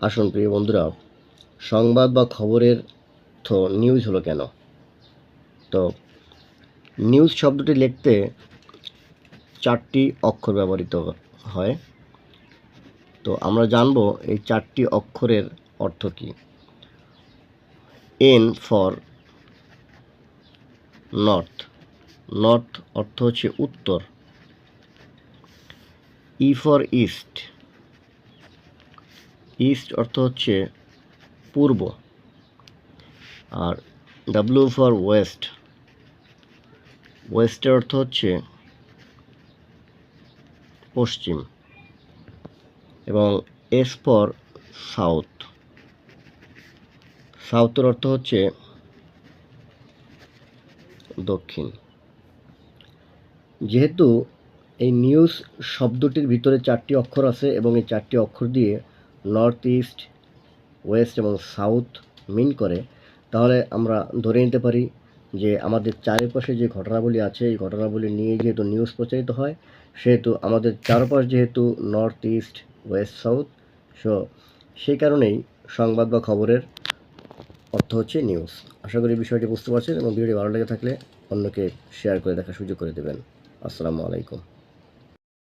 আসুন প্রিয় বন্ধুরা, সংবাদ বা খবরের তো নিউজ হলো কেন? তো নিউজ শব্দটি লিখতে 4টি অক্ষর ব্যবহৃত হয়। তো আমরা জানব এই 4টি অক্ষরের অর্থ কী। এন ফর নর্থ, নর্থ অর্থ হচ্ছে উত্তর। ই ফর ইস্ট, ইস্ট অর্থ হচ্ছে পূর্ব। আর ডাব্লিউ ফর ওয়েস্ট, ওয়েস্টের অর্থ হচ্ছে পশ্চিম। এবং এস ফর সাউথ, সাউথের অর্থ হচ্ছে দক্ষিণ। যেহেতু এই নিউজ শব্দটির ভিতরে 4টি অক্ষর আছে এবং এই 4টি অক্ষর দিয়ে নর্থ ইস্ট, ওয়েস্ট এবং সাউথ মিন করে, তাহলে আমরা ধরে নিতে পারি যে আমাদের চারিপাশে যে ঘটনাবলী আছে এই ঘটনাবলী নিয়ে যেহেতু নিউজ প্রচারিত হয়, সেহেতু আমাদের চারপাশ যেহেতু north east, West, south, so সেই কারণেই সংবাদ বা খবরের অর্থ হচ্ছে নিউজ। আশা করি বিষয়টি বুঝতে পারছেন এবং ভিডিওটি ভালো লেগে থাকলে অন্যকে শেয়ার করে দেখার সুযোগ করে দেবেন। আসসালামু আলাইকুম।